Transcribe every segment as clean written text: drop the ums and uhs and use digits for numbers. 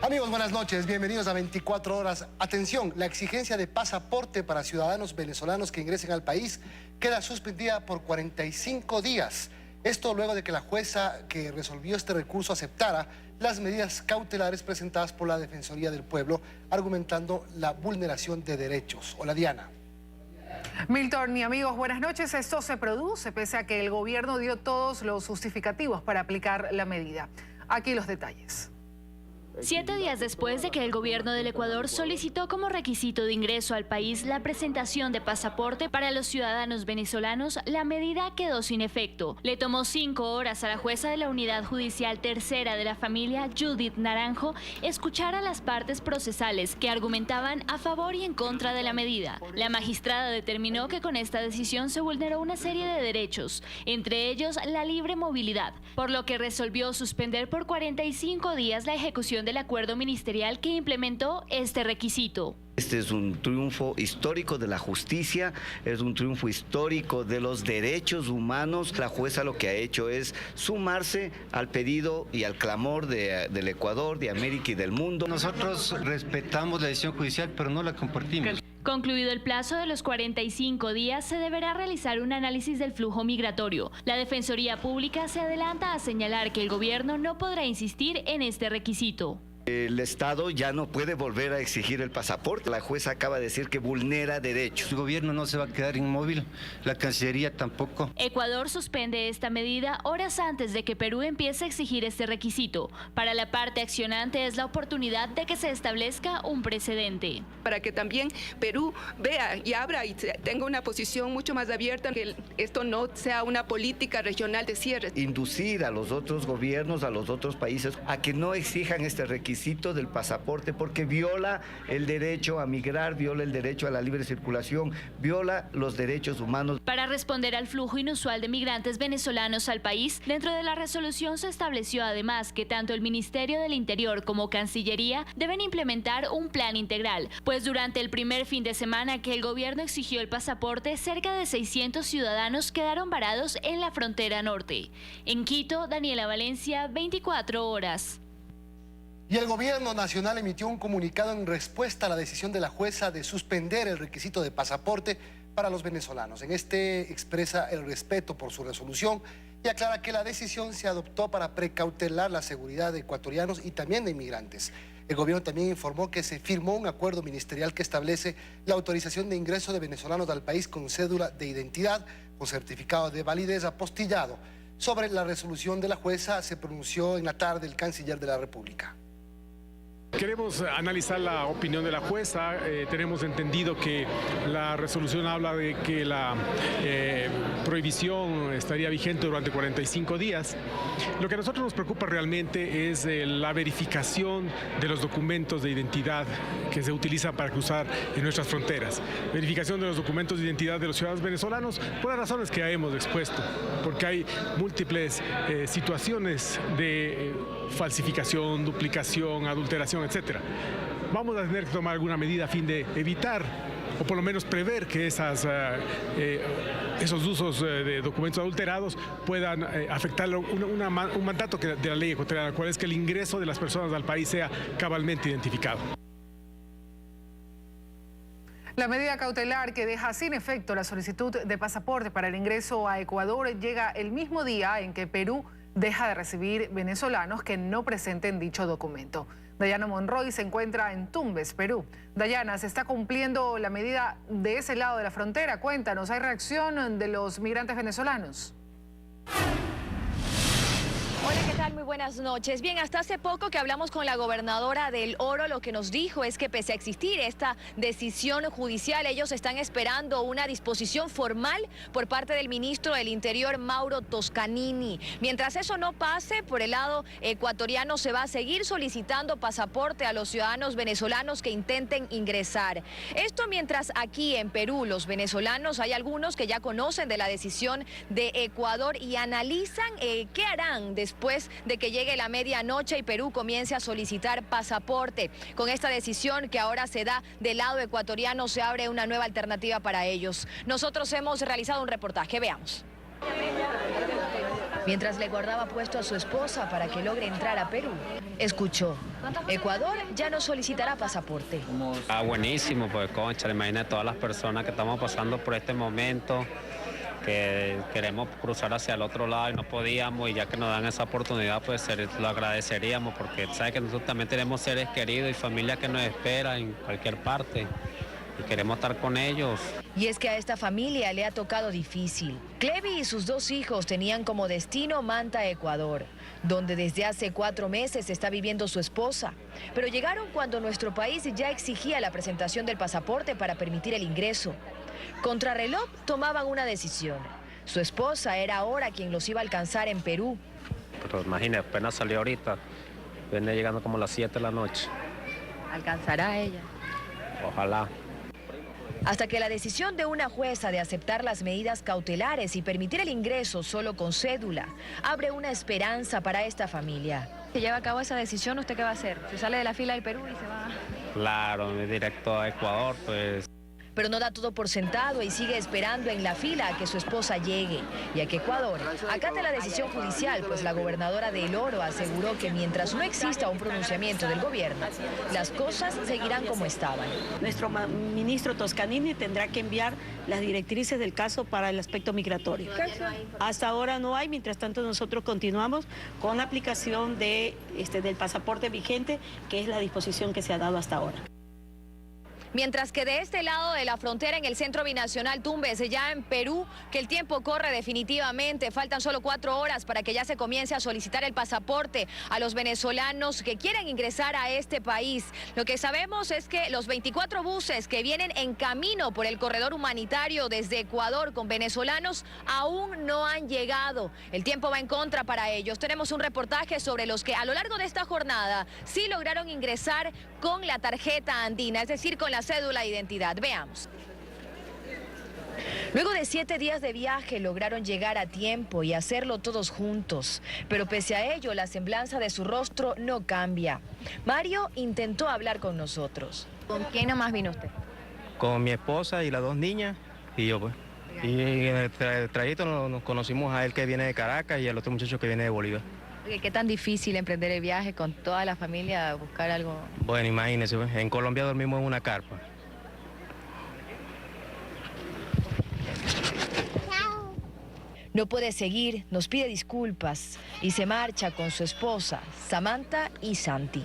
Amigos, buenas noches, bienvenidos a 24 horas. Atención, la exigencia de pasaporte para ciudadanos venezolanos que ingresen al país queda suspendida por 45 días. Esto luego de que la jueza que resolvió este recurso aceptara las medidas cautelares presentadas por la Defensoría del Pueblo, argumentando la vulneración de derechos. Hola, Diana. Milton y amigos, buenas noches. Esto se produce pese a que el gobierno dio todos los justificativos para aplicar la medida. Aquí los detalles. 7 días después de que el gobierno del Ecuador solicitó como requisito de ingreso al país la presentación de pasaporte para los ciudadanos venezolanos, la medida quedó sin efecto. Le tomó 5 horas a la jueza de la Unidad Judicial Tercera de la familia, Judith Naranjo, escuchar a las partes procesales que argumentaban a favor y en contra de la medida. La magistrada determinó que con esta decisión se vulneró una serie de derechos, entre ellos la libre movilidad, por lo que resolvió suspender por 45 días la ejecución del acuerdo ministerial que implementó este requisito. Este es un triunfo histórico de la justicia, es un triunfo histórico de los derechos humanos. La jueza lo que ha hecho es sumarse al pedido y al clamor del Ecuador, de América y del mundo. Nosotros respetamos la decisión judicial, pero no la compartimos. Concluido el plazo de los 45 días, se deberá realizar un análisis del flujo migratorio. La Defensoría Pública se adelanta a señalar que el gobierno no podrá insistir en este requisito. El Estado ya no puede volver a exigir el pasaporte. La jueza acaba de decir que vulnera derechos. El gobierno no se va a quedar inmóvil, la Cancillería tampoco. Ecuador suspende esta medida horas antes de que Perú empiece a exigir este requisito. Para la parte accionante es la oportunidad de que se establezca un precedente. Para que también Perú vea y abra y tenga una posición mucho más abierta, que esto no sea una política regional de cierre. Inducir a los otros gobiernos, a los otros países, a que no exijan este requisito del pasaporte porque viola el derecho a migrar, viola el derecho a la libre circulación, viola los derechos humanos. Para responder al flujo inusual de migrantes venezolanos al país, dentro de la resolución se estableció además que tanto el Ministerio del Interior como Cancillería deben implementar un plan integral, pues durante el primer fin de semana que el gobierno exigió el pasaporte, cerca de 600 ciudadanos quedaron varados en la frontera norte. En Quito, Daniela Valencia, 24 horas. Y el gobierno nacional emitió un comunicado en respuesta a la decisión de la jueza de suspender el requisito de pasaporte para los venezolanos. En este expresa el respeto por su resolución y aclara que la decisión se adoptó para precautelar la seguridad de ecuatorianos y también de inmigrantes. El gobierno también informó que se firmó un acuerdo ministerial que establece la autorización de ingreso de venezolanos al país con cédula de identidad, con certificado de validez apostillado. Sobre la resolución de la jueza se pronunció en la tarde el canciller de la República. Queremos analizar la opinión de la jueza. Tenemos entendido que la resolución habla de que la prohibición estaría vigente durante 45 días. Lo que a nosotros nos preocupa realmente es la verificación de los documentos de identidad que se utilizan para cruzar en nuestras fronteras. Verificación de los documentos de identidad de los ciudadanos venezolanos por las razones que ya hemos expuesto, porque hay múltiples situaciones de falsificación, duplicación, adulteración, etcétera. Vamos a tener que tomar alguna medida a fin de evitar o por lo menos prever que esos usos de documentos adulterados puedan afectar un mandato de la ley ecuatoriana, cual es que el ingreso de las personas al país sea cabalmente identificado. La medida cautelar que deja sin efecto la solicitud de pasaporte para el ingreso a Ecuador llega el mismo día en que Perú deja de recibir venezolanos que no presenten dicho documento. Dayana Monroy se encuentra en Tumbes, Perú. Dayana, ¿se está cumpliendo la medida de ese lado de la frontera? Cuéntanos, ¿hay reacción de los migrantes venezolanos? Hola, ¿qué tal? Muy buenas noches. Bien, hasta hace poco que hablamos con la gobernadora del Oro, lo que nos dijo es que pese a existir esta decisión judicial, ellos están esperando una disposición formal por parte del ministro del Interior, Mauro Toscanini. Mientras eso no pase, por el lado ecuatoriano se va a seguir solicitando pasaporte a los ciudadanos venezolanos que intenten ingresar. Esto mientras aquí en Perú los venezolanos, hay algunos que ya conocen de la decisión de Ecuador y analizan qué harán después de que llegue la medianoche y Perú comience a solicitar pasaporte. Con esta decisión que ahora se da del lado ecuatoriano, se abre una nueva alternativa para ellos. Nosotros hemos realizado un reportaje, veamos. mientras le guardaba puesto a su esposa para que logre entrar a Perú. Escuchó, Ecuador ya no solicitará pasaporte. Buenísimo, pues concha, imagina todas las personas que estamos pasando por este momento, que queremos cruzar hacia el otro lado y no podíamos, y ya que nos dan esa oportunidad, pues lo agradeceríamos, porque sabe que nosotros también tenemos seres queridos y familia que nos espera en cualquier parte y queremos estar con ellos. Y es que a esta familia le ha tocado difícil. Clevi y sus 2 hijos tenían como destino Manta, Ecuador, donde desde hace 4 meses está viviendo su esposa. Pero llegaron cuando nuestro país ya exigía la presentación del pasaporte para permitir el ingreso. Contrarreloj tomaban una decisión. Su esposa era ahora quien los iba a alcanzar en Perú. Pero imagínate, apenas salió ahorita, viene llegando como a las 7 de la noche. ¿Alcanzará a ella? Ojalá. Hasta que la decisión de una jueza de aceptar las medidas cautelares y permitir el ingreso solo con cédula abre una esperanza para esta familia. ¿Se lleva a cabo esa decisión, usted qué va a hacer? ¿Se sale de la fila del Perú y se va? Claro, directo a Ecuador, pues. Pero no da todo por sentado y sigue esperando en la fila a que su esposa llegue y a que Ecuador acate la decisión judicial, pues la gobernadora de El Oro aseguró que mientras no exista un pronunciamiento del gobierno, las cosas seguirán como estaban. Nuestro ministro Toscanini tendrá que enviar las directrices del caso para el aspecto migratorio. Hasta ahora no hay, mientras tanto nosotros continuamos con la aplicación del pasaporte vigente, que es la disposición que se ha dado hasta ahora. Mientras que de este lado de la frontera, en el centro binacional Tumbes, ya en Perú, que el tiempo corre definitivamente. Faltan solo 4 horas para que ya se comience a solicitar el pasaporte a los venezolanos que quieren ingresar a este país. Lo que sabemos es que los 24 buses que vienen en camino por el corredor humanitario desde Ecuador con venezolanos aún no han llegado. El tiempo va en contra para ellos. Tenemos un reportaje sobre los que a lo largo de esta jornada sí lograron ingresar con la tarjeta andina, es decir, con la cédula de identidad. Veamos. Luego de 7 días de viaje lograron llegar a tiempo y hacerlo todos juntos, pero pese a ello la semblanza de su rostro no cambia. Mario intentó hablar con nosotros. ¿Con quién nomás vino usted? Con mi esposa y las 2 niñas y yo pues. Y en el trayecto nos conocimos a él que viene de Caracas y al otro muchacho que viene de Bolívar. ¿Qué tan difícil emprender el viaje con toda la familia, buscar algo? Bueno, imagínese, en Colombia dormimos en una carpa. No puede seguir, nos pide disculpas y se marcha con su esposa, Samantha y Santi.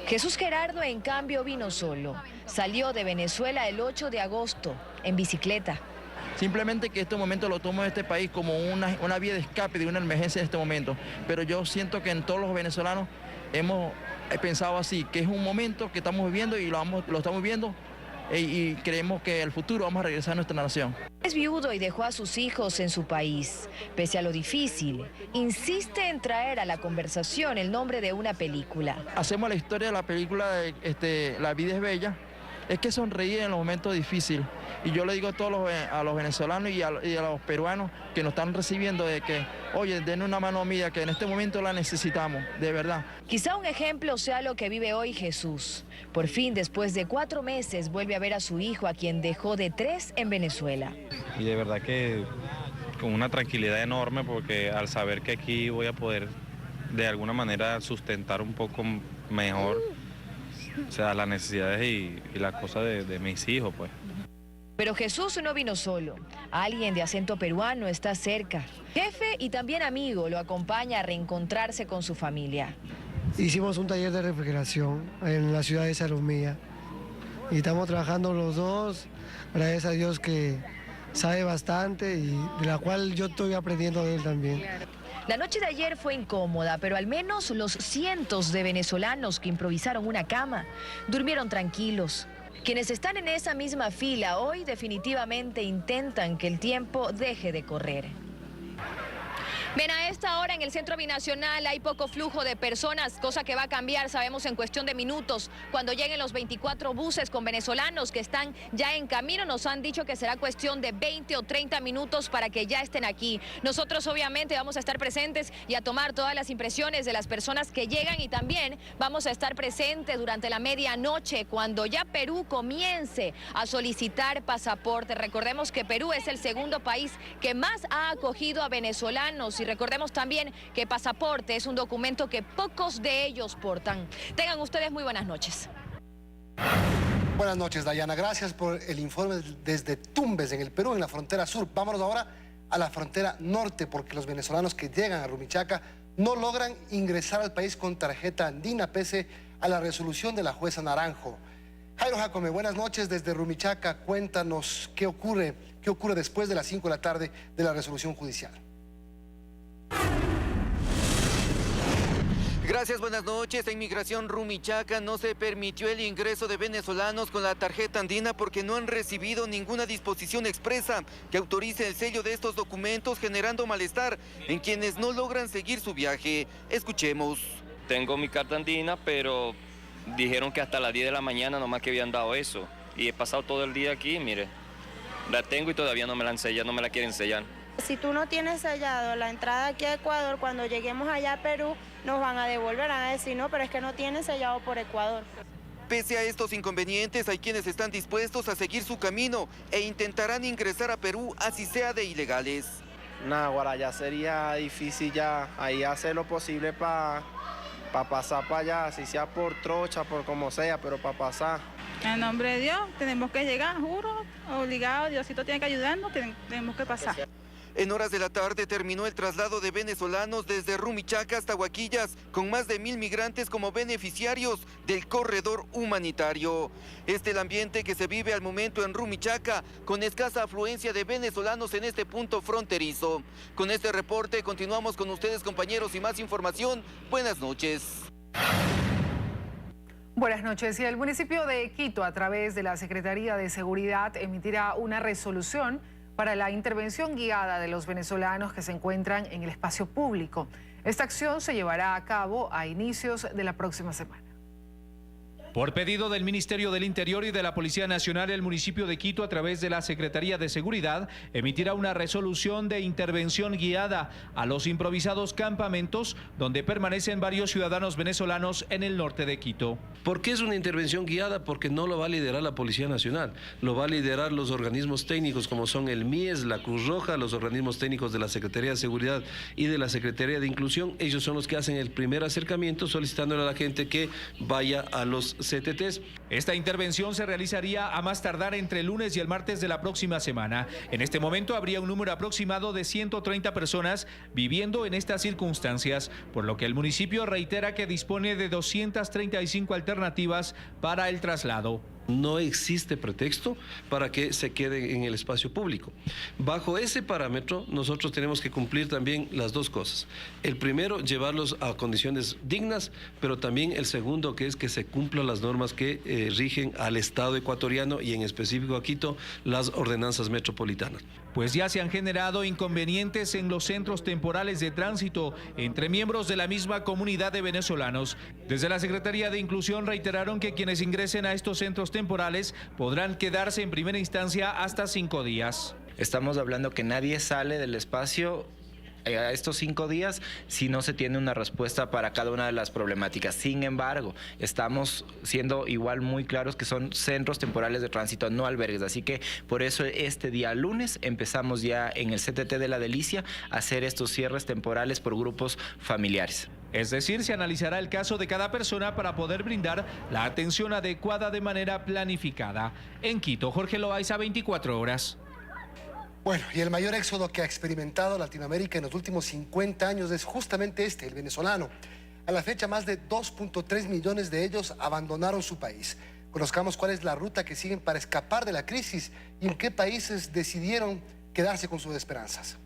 Jesús Gerardo, en cambio, vino solo. Salió de Venezuela el 8 de agosto, en bicicleta. Simplemente que este momento lo tomo de este país como una vía de escape de una emergencia en este momento. Pero yo siento que en todos los venezolanos hemos pensado así, que es un momento que estamos viviendo y lo estamos viviendo y creemos que el futuro vamos a regresar a nuestra nación. Es viudo y dejó a sus hijos en su país. Pese a lo difícil, insiste en traer a la conversación el nombre de una película. Hacemos la historia de la película La vida es bella. Es que sonreír en los momentos difíciles. Y yo le digo a todos a los venezolanos y a los peruanos que nos están recibiendo de que, oye, denle una mano amiga, que en este momento la necesitamos, de verdad. Quizá un ejemplo sea lo que vive hoy Jesús. Por fin, después de 4 meses, vuelve a ver a su hijo, a quien dejó de 3 en Venezuela. Y de verdad que con una tranquilidad enorme, porque al saber que aquí voy a poder de alguna manera sustentar un poco mejor, o sea, las necesidades y las cosas de mis hijos, pues. Pero Jesús no vino solo. Alguien de acento peruano está cerca. Jefe y también amigo lo acompaña a reencontrarse con su familia. Hicimos un taller de refrigeración en la ciudad de Salomía y estamos trabajando los dos, gracias a Dios que sabe bastante y de la cual yo estoy aprendiendo de él también. La noche de ayer fue incómoda, pero al menos los cientos de venezolanos que improvisaron una cama durmieron tranquilos. Quienes están en esa misma fila hoy definitivamente intentan que el tiempo deje de correr. Bien, a esta hora en el centro binacional hay poco flujo de personas, cosa que va a cambiar, sabemos, en cuestión de minutos. Cuando lleguen los 24 buses con venezolanos que están ya en camino, nos han dicho que será cuestión de 20 o 30 minutos para que ya estén aquí. Nosotros obviamente vamos a estar presentes y a tomar todas las impresiones de las personas que llegan y también vamos a estar presentes durante la medianoche cuando ya Perú comience a solicitar pasaporte. Recordemos que Perú es el segundo país que más ha acogido a venezolanos Y recordemos también que pasaporte es un documento que pocos de ellos portan. Tengan ustedes muy buenas noches. Buenas noches, Dayana. Gracias por el informe desde Tumbes, en el Perú, en la frontera sur. Vámonos ahora a la frontera norte, porque los venezolanos que llegan a Rumichaca no logran ingresar al país con tarjeta andina, pese a la resolución de la jueza Naranjo. Jairo Jacome, buenas noches desde Rumichaca. Cuéntanos qué ocurre después de las 5 de la tarde de la resolución judicial. Gracias, buenas noches. En Migración Rumichaca no se permitió el ingreso de venezolanos con la tarjeta andina porque no han recibido ninguna disposición expresa que autorice el sello de estos documentos, generando malestar en quienes no logran seguir su viaje. Escuchemos. Tengo mi carta andina, pero dijeron que hasta las 10 de la mañana nomás que habían dado eso. Y he pasado todo el día aquí, mire. La tengo y todavía no me la han sellado, no me la quieren sellar. Si tú no tienes sellado la entrada aquí a Ecuador, cuando lleguemos allá a Perú, nos van a devolver, van a decir, no, pero es que no tienen sellado por Ecuador. Pese a estos inconvenientes, hay quienes están dispuestos a seguir su camino e intentarán ingresar a Perú, así sea de ilegales. Ahora ya sería difícil ya ahí hacer lo posible para pasar para allá, así sea por trocha, por como sea, pero para pasar. En nombre de Dios, tenemos que llegar, juro, obligado, Diosito tiene que ayudarnos, tenemos que pasar. En horas de la tarde terminó el traslado de venezolanos desde Rumichaca hasta Huaquillas, con más de 1000 migrantes como beneficiarios del corredor humanitario. Este es el ambiente que se vive al momento en Rumichaca, con escasa afluencia de venezolanos en este punto fronterizo. Con este reporte continuamos con ustedes, compañeros, y más información. Buenas noches. Buenas noches. Y el municipio de Quito, a través de la Secretaría de Seguridad, emitirá una resolución para la intervención guiada de los venezolanos que se encuentran en el espacio público. Esta acción se llevará a cabo a inicios de la próxima semana. Por pedido del Ministerio del Interior y de la Policía Nacional, el municipio de Quito, a través de la Secretaría de Seguridad, emitirá una resolución de intervención guiada a los improvisados campamentos donde permanecen varios ciudadanos venezolanos en el norte de Quito. ¿Por qué es una intervención guiada? Porque no lo va a liderar la Policía Nacional, lo va a liderar los organismos técnicos como son el MIES, la Cruz Roja, los organismos técnicos de la Secretaría de Seguridad y de la Secretaría de Inclusión. Ellos son los que hacen el primer acercamiento solicitándole a la gente que vaya a los CTTs. Esta intervención se realizaría a más tardar entre el lunes y el martes de la próxima semana. En este momento habría un número aproximado de 130 personas viviendo en estas circunstancias, por lo que el municipio reitera que dispone de 235 alternativas para el traslado. No existe pretexto para que se queden en el espacio público. Bajo ese parámetro, nosotros tenemos que cumplir también las dos cosas. El primero, llevarlos a condiciones dignas, pero también el segundo, que es que se cumplan las normas que rigen al Estado ecuatoriano y en específico a Quito, las ordenanzas metropolitanas. Pues ya se han generado inconvenientes en los centros temporales de tránsito entre miembros de la misma comunidad de venezolanos. Desde la Secretaría de Inclusión reiteraron que quienes ingresen a estos centros temporales podrán quedarse en primera instancia hasta 5 días. Estamos hablando que nadie sale del espacio a estos 5 días si no se tiene una respuesta para cada una de las problemáticas. Sin embargo, estamos siendo igual muy claros que son centros temporales de tránsito, no albergues. Así que por eso este día lunes empezamos ya en el CTT de La Delicia a hacer estos cierres temporales por grupos familiares. Es decir, se analizará el caso de cada persona para poder brindar la atención adecuada de manera planificada. En Quito, Jorge Loaiza, 24 horas. Bueno, y el mayor éxodo que ha experimentado Latinoamérica en los últimos 50 años es justamente este, el venezolano. A la fecha, más de 2.3 millones de ellos abandonaron su país. Conozcamos cuál es la ruta que siguen para escapar de la crisis y en qué países decidieron quedarse con sus esperanzas.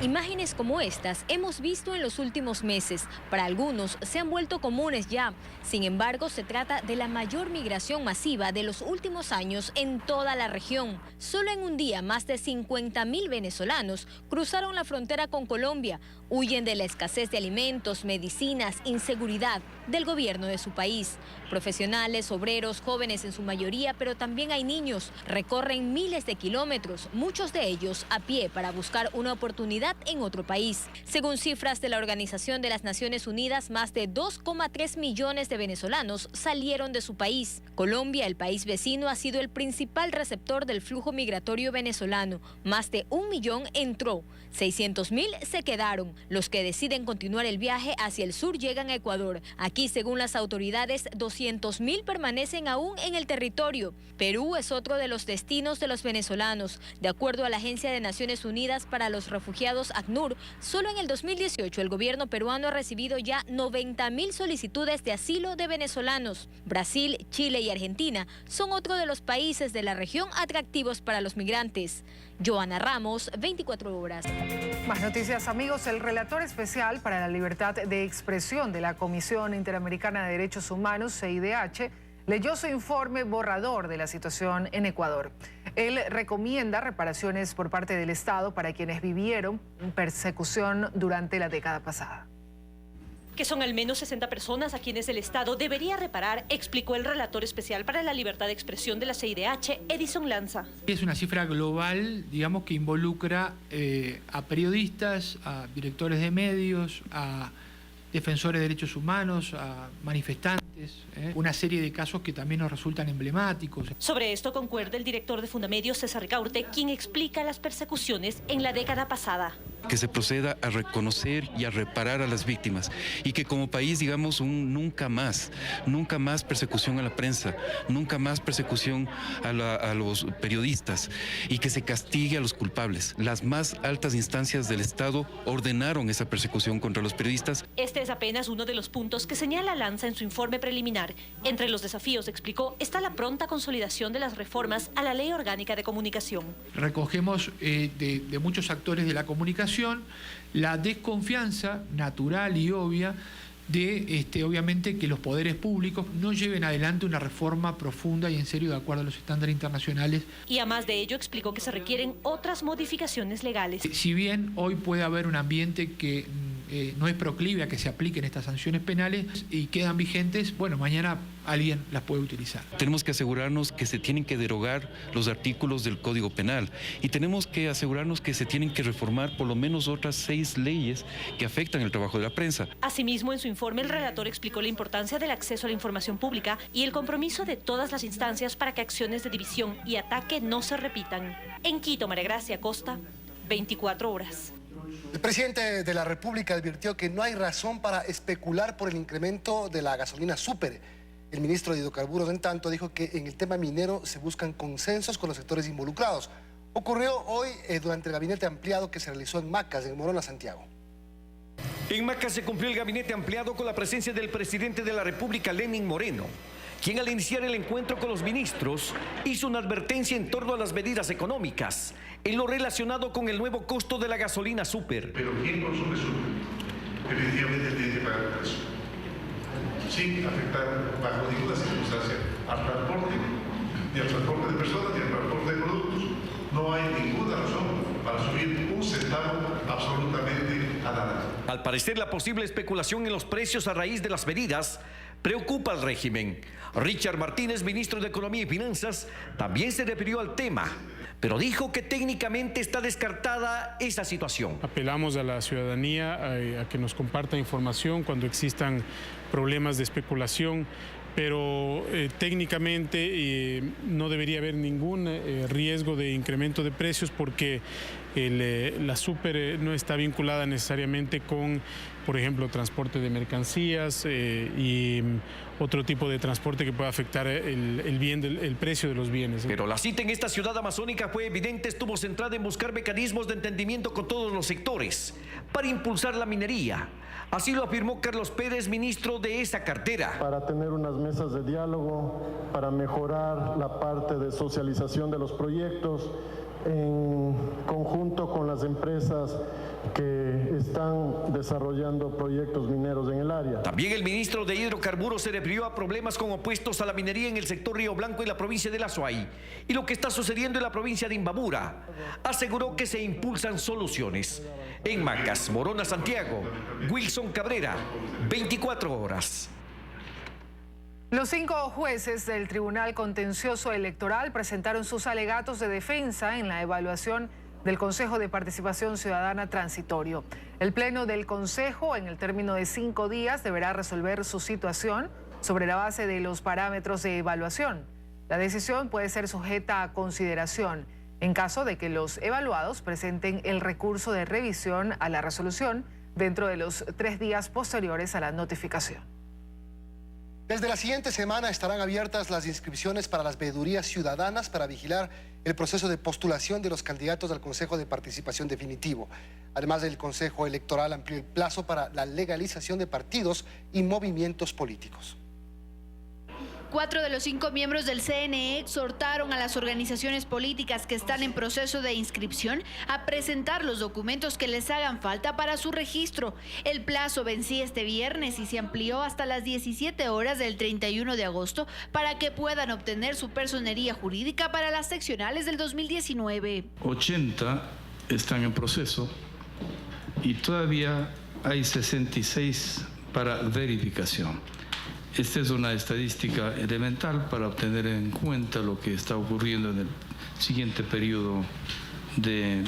Imágenes como estas hemos visto en los últimos meses. Para algunos se han vuelto comunes ya. Sin embargo, se trata de la mayor migración masiva de los últimos años en toda la región. Solo en un día, más de 50.000 venezolanos cruzaron la frontera con Colombia. Huyen de la escasez de alimentos, medicinas, inseguridad del gobierno de su país. Profesionales, obreros, jóvenes en su mayoría, pero también hay niños. Recorren miles de kilómetros, muchos de ellos a pie, para buscar una oportunidad seguridad en otro país. Según cifras de la Organización de las Naciones Unidas, más de 2,3 millones de venezolanos salieron de su país. Colombia, el país vecino, ha sido el principal receptor del flujo migratorio venezolano. Más de 1 millón entró, 600.000 se quedaron. Los que deciden continuar el viaje hacia el sur llegan a Ecuador. Aquí, según las autoridades, 200.000 permanecen aún en el territorio. Perú es otro de los destinos de los venezolanos. De acuerdo a la Agencia de Naciones Unidas para los Refugiados, ACNUR, solo en el 2018 el gobierno peruano ha recibido ya 90.000 solicitudes de asilo de venezolanos. Brasil, Chile y Argentina son otro de los países de la región atractivos para los migrantes. Joana Ramos, 24 horas. Más noticias, amigos. El relator especial para la libertad de expresión de la Comisión Interamericana de Derechos Humanos, CIDH, leyó su informe borrador de la situación en Ecuador. Él recomienda reparaciones por parte del Estado para quienes vivieron persecución durante la década pasada. Que son al menos 60 personas a quienes el Estado debería reparar, explicó el relator especial para la libertad de expresión de la CIDH, Edison Lanza. Es una cifra global, digamos, que involucra a periodistas, a directores de medios, a defensores de derechos humanos, a manifestantes, una serie de casos que también nos resultan emblemáticos. Sobre esto concuerda el director de Fundamedios, César Ricaurte, quien explica las persecuciones en la década pasada. Que se proceda a reconocer y a reparar a las víctimas y que como país digamos nunca más persecución a la prensa, nunca más persecución a los periodistas y que se castigue a los culpables. Las más altas instancias del Estado ordenaron esa persecución contra los periodistas. Este es apenas uno de los puntos que señala Lanza en su informe preliminar. Entre los desafíos, explicó, está la pronta consolidación de las reformas a la Ley Orgánica de Comunicación. Recogemos de muchos actores de la comunicación la desconfianza natural y obvia de, obviamente, que los poderes públicos no lleven adelante una reforma profunda y en serio de acuerdo a los estándares internacionales. Y además de ello explicó que se requieren otras modificaciones legales. Si bien hoy puede haber un ambiente que no es proclive a que se apliquen estas sanciones penales y quedan vigentes, bueno, mañana alguien las puede utilizar. Tenemos que asegurarnos que se tienen que derogar los artículos del Código Penal y tenemos que asegurarnos que se tienen que reformar por lo menos otras 6 leyes que afectan el trabajo de la prensa. Asimismo, en su informe, el relator explicó la importancia del acceso a la información pública y el compromiso de todas las instancias para que acciones de división y ataque no se repitan. En Quito, María Gracia Costa, 24 horas. El presidente de la República advirtió que no hay razón para especular por el incremento de la gasolina súper. El ministro de Hidrocarburos, en tanto, dijo que en el tema minero se buscan consensos con los sectores involucrados. Ocurrió hoy durante el gabinete ampliado que se realizó en Macas, en Morona, Santiago. En Macas se cumplió el gabinete ampliado con la presencia del presidente de la República, Lenín Moreno, quien al iniciar el encuentro con los ministros hizo una advertencia en torno a las medidas económicas en lo relacionado con el nuevo costo de la gasolina súper. Pero ¿quién consume súper? Efectivamente tiene que pagar el precio, sin afectar bajo ninguna circunstancia al transporte, ni al transporte de personas, ni al transporte de productos. No hay ninguna razón para subir un centavo absolutamente a nada. Al parecer, la posible especulación en los precios a raíz de las medidas preocupa al régimen. Richard Martínez, ministro de Economía y Finanzas, también se refirió al tema, pero dijo que técnicamente está descartada esa situación. Apelamos a la ciudadanía a que nos comparta información cuando existan problemas de especulación, pero técnicamente no debería haber ningún riesgo de incremento de precios porque la súper no está vinculada necesariamente con, por ejemplo, transporte de mercancías y otro tipo de transporte que pueda afectar el precio de los bienes. Pero la cita en esta ciudad amazónica fue evidente, estuvo centrada en buscar mecanismos de entendimiento con todos los sectores para impulsar la minería. Así lo afirmó Carlos Pérez, ministro de esa cartera. Para tener unas mesas de diálogo, para mejorar la parte de socialización de los proyectos, en conjunto con las empresas que están desarrollando proyectos mineros en el área. También el ministro de Hidrocarburos se refirió a problemas con opuestos a la minería en el sector Río Blanco y la provincia de Azuay y lo que está sucediendo en la provincia de Imbabura. Aseguró que se impulsan soluciones. En Macas, Morona, Santiago, Wilson Cabrera, 24 horas. Los 5 jueces del Tribunal Contencioso Electoral presentaron sus alegatos de defensa en la evaluación del Consejo de Participación Ciudadana Transitorio. El Pleno del Consejo, en el término de 5 días, deberá resolver su situación sobre la base de los parámetros de evaluación. La decisión puede ser sujeta a consideración en caso de que los evaluados presenten el recurso de revisión a la resolución dentro de los 3 días posteriores a la notificación. Desde la siguiente semana estarán abiertas las inscripciones para las veedurías ciudadanas para vigilar el proceso de postulación de los candidatos al Consejo de Participación Definitivo. Además, el Consejo Electoral amplió el plazo para la legalización de partidos y movimientos políticos. 4 de los 5 miembros del CNE exhortaron a las organizaciones políticas que están en proceso de inscripción a presentar los documentos que les hagan falta para su registro. El plazo vencía este viernes y se amplió hasta las 17 horas del 31 de agosto para que puedan obtener su personería jurídica para las seccionales del 2019. 80 están en proceso y todavía hay 66 para verificación. Esta es una estadística elemental para obtener en cuenta lo que está ocurriendo en el siguiente periodo de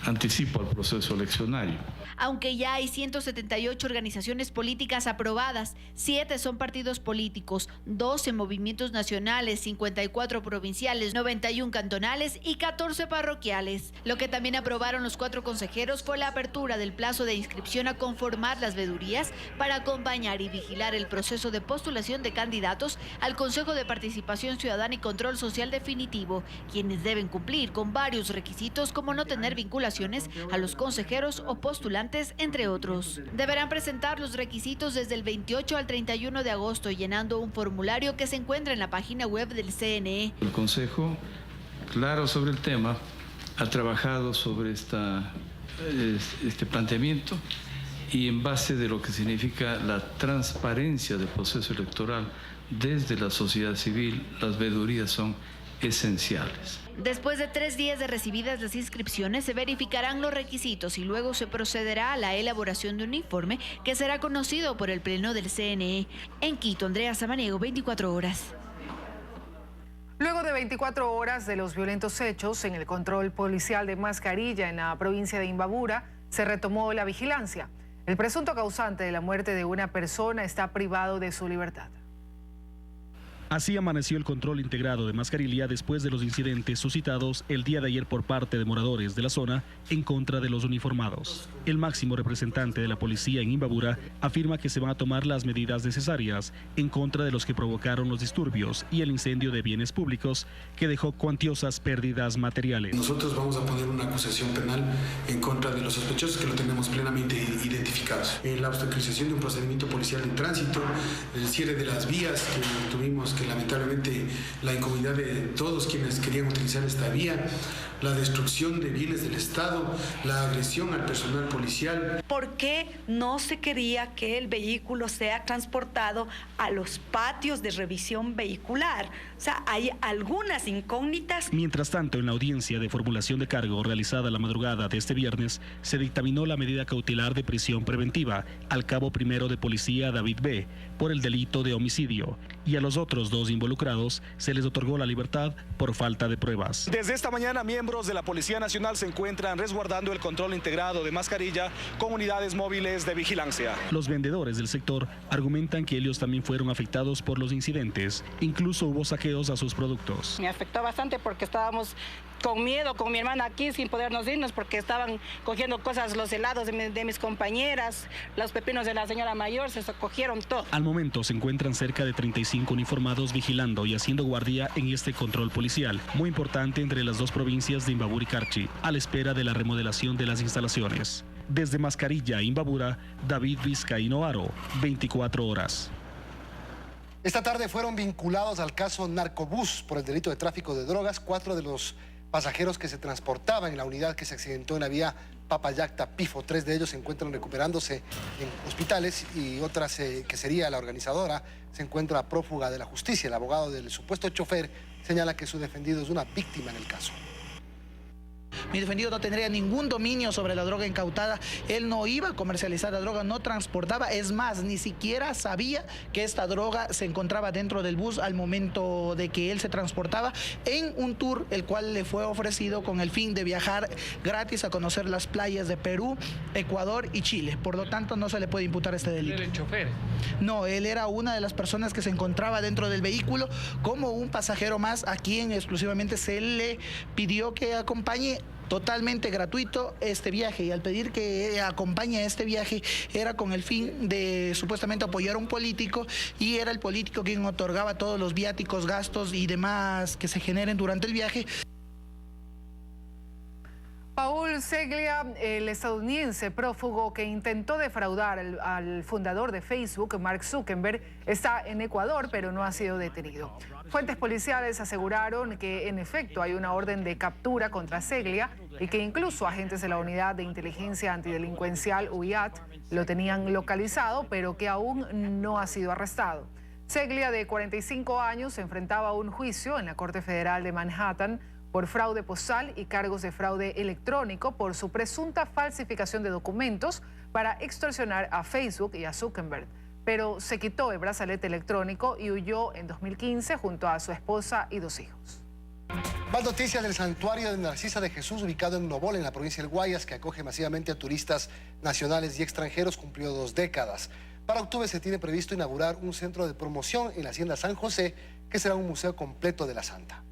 anticipo al proceso eleccionario. Aunque ya hay 178 organizaciones políticas aprobadas, 7 son partidos políticos, 12 movimientos nacionales, 54 provinciales, 91 cantonales y 14 parroquiales. Lo que también aprobaron los 4 consejeros fue la apertura del plazo de inscripción a conformar las veedurías para acompañar y vigilar el proceso de postulación de candidatos al Consejo de Participación Ciudadana y Control Social Definitivo, quienes deben cumplir con varios requisitos como no tener vinculaciones a los consejeros o postulantes, entre otros. Deberán presentar los requisitos desde el 28 al 31 de agosto llenando un formulario que se encuentra en la página web del CNE. El Consejo, claro sobre el tema, ha trabajado sobre este planteamiento y en base de lo que significa la transparencia del proceso electoral desde la sociedad civil, las veedurías son esenciales. Después de 3 días de recibidas las inscripciones, se verificarán los requisitos y luego se procederá a la elaboración de un informe que será conocido por el Pleno del CNE. En Quito, Andrea Samaniego, 24 horas. Luego de 24 horas de los violentos hechos en el control policial de Mascarilla en la provincia de Imbabura, se retomó la vigilancia. El presunto causante de la muerte de una persona está privado de su libertad. Así amaneció el control integrado de Mascarilla después de los incidentes suscitados el día de ayer por parte de moradores de la zona en contra de los uniformados. El máximo representante de la policía en Imbabura afirma que se van a tomar las medidas necesarias en contra de los que provocaron los disturbios y el incendio de bienes públicos que dejó cuantiosas pérdidas materiales. Nosotros vamos a poner una acusación penal en contra de los sospechosos que lo tenemos plenamente identificados. La obstaculización de un procedimiento policial de tránsito, el cierre de las vías que tuvimos, que lamentablemente la incomodidad de todos quienes querían utilizar esta vía, la destrucción de bienes del Estado, la agresión al personal policial. ¿Por qué no se quería que el vehículo sea transportado a los patios de revisión vehicular? O sea, hay algunas incógnitas. Mientras tanto, en la audiencia de formulación de cargo realizada la madrugada de este viernes, se dictaminó la medida cautelar de prisión preventiva al cabo primero de policía David B. por el delito de homicidio y a los otros 2 involucrados se les otorgó la libertad por falta de pruebas. Desde esta mañana, miembros de la Policía Nacional se encuentran resguardando el control integrado de Mascarilla con unidades móviles de vigilancia. Los vendedores del sector argumentan que ellos también fueron afectados por los incidentes. Incluso hubo saqueos a sus productos. Me afectó bastante porque estábamos con miedo con mi hermana aquí sin podernos irnos porque estaban cogiendo cosas, los helados de mis compañeras, los pepinos de la señora mayor, se cogieron todo. Al momento se encuentran cerca de 35 uniformados vigilando y haciendo guardia en este control policial, muy importante entre las 2 provincias de Imbabura y Carchi, a la espera de la remodelación de las instalaciones. Desde Mascarilla, Imbabura, David Vizcaíno Aro, 24 horas. Esta tarde fueron vinculados al caso Narcobús por el delito de tráfico de drogas 4 de los pasajeros que se transportaban en la unidad que se accidentó en la vía Papayacta-Pifo. 3 de ellos se encuentran recuperándose en hospitales y otras que sería la organizadora se encuentra prófuga de la justicia. El abogado del supuesto chofer señala que su defendido es una víctima en el caso. Mi defendido no tendría ningún dominio sobre la droga incautada, él no iba a comercializar la droga, no transportaba, es más, ni siquiera sabía que esta droga se encontraba dentro del bus al momento de que él se transportaba en un tour el cual le fue ofrecido con el fin de viajar gratis a conocer las playas de Perú, Ecuador y Chile. Por lo tanto, no se le puede imputar este delito. ¿Era el chofer? No, él era una de las personas que se encontraba dentro del vehículo como un pasajero más a quien exclusivamente se le pidió que acompañe totalmente gratuito este viaje, y al pedir que acompañe este viaje era con el fin de supuestamente apoyar a un político, y era el político quien otorgaba todos los viáticos, gastos y demás que se generen durante el viaje. Paul Seglia, el estadounidense prófugo que intentó defraudar al fundador de Facebook, Mark Zuckerberg, está en Ecuador, pero no ha sido detenido. Fuentes policiales aseguraron que, en efecto, hay una orden de captura contra Seglia y que incluso agentes de la Unidad de Inteligencia Antidelincuencial, UIAT, lo tenían localizado, pero que aún no ha sido arrestado. Seglia, de 45 años, se enfrentaba a un juicio en la Corte Federal de Manhattan por fraude postal y cargos de fraude electrónico por su presunta falsificación de documentos para extorsionar a Facebook y a Zuckerberg. Pero se quitó el brazalete electrónico y huyó en 2015 junto a su esposa y 2 hijos. Más noticias del santuario de Narcisa de Jesús, ubicado en Nobol, en la provincia del Guayas, que acoge masivamente a turistas nacionales y extranjeros, cumplió 2 décadas. Para octubre se tiene previsto inaugurar un centro de promoción en la Hacienda San José, que será un museo completo de la Santa.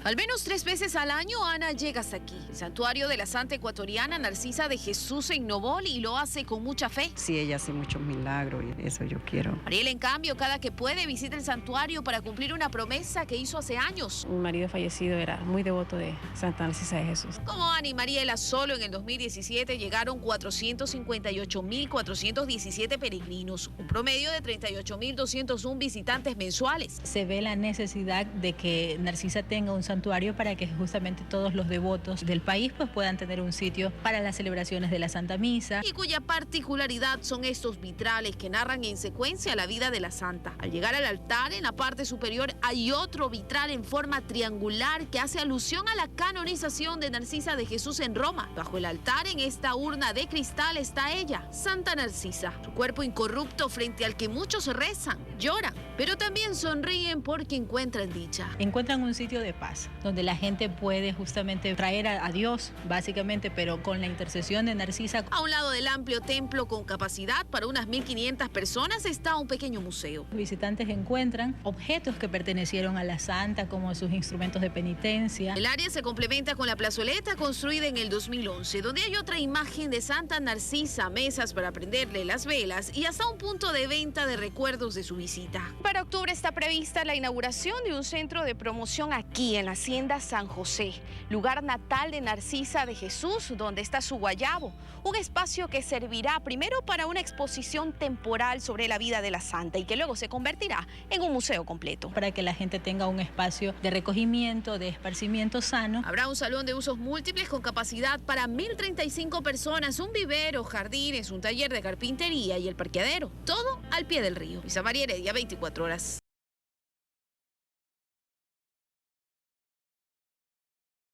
Al menos 3 veces al año Ana llega hasta aquí, el santuario de la Santa Ecuatoriana Narcisa de Jesús en Nobol, y lo hace con mucha fe. Sí, ella hace muchos milagros y eso yo quiero. Mariela, en cambio, cada que puede visita el santuario para cumplir una promesa que hizo hace años. Mi marido fallecido era muy devoto de Santa Narcisa de Jesús. Como Ana y Mariela, solo en el 2017 llegaron 458.417 peregrinos, un promedio de 38.201 visitantes mensuales. Se ve la necesidad de que Narcisa tenga un santuario para que justamente todos los devotos del país pues puedan tener un sitio para las celebraciones de la Santa Misa. Y cuya particularidad son estos vitrales que narran en secuencia la vida de la Santa. Al llegar al altar, en la parte superior hay otro vitral en forma triangular que hace alusión a la canonización de Narcisa de Jesús en Roma. Bajo el altar, en esta urna de cristal, está ella, Santa Narcisa, su cuerpo incorrupto frente al que muchos rezan, lloran, pero también sonríen porque encuentran dicha. Encuentran un sitio de paz, donde la gente puede justamente traer a Dios, básicamente, pero con la intercesión de Narcisa. A un lado del amplio templo con capacidad para unas 1.500 personas está un pequeño museo. Los visitantes encuentran objetos que pertenecieron a la Santa, como sus instrumentos de penitencia. El área se complementa con la plazoleta construida en el 2011, donde hay otra imagen de Santa Narcisa, mesas para prenderle las velas y hasta un punto de venta de recuerdos de su visita. Para octubre está prevista la inauguración de un centro de promoción aquí en la Hacienda San José, lugar natal de Narcisa de Jesús, donde está su guayabo, un espacio que servirá primero para una exposición temporal sobre la vida de la Santa y que luego se convertirá en un museo completo. Para que la gente tenga un espacio de recogimiento, de esparcimiento sano. Habrá un salón de usos múltiples con capacidad para 1.035 personas, un vivero, jardines, un taller de carpintería y el parqueadero, todo al pie del río. Isa María Heredia, 24 horas.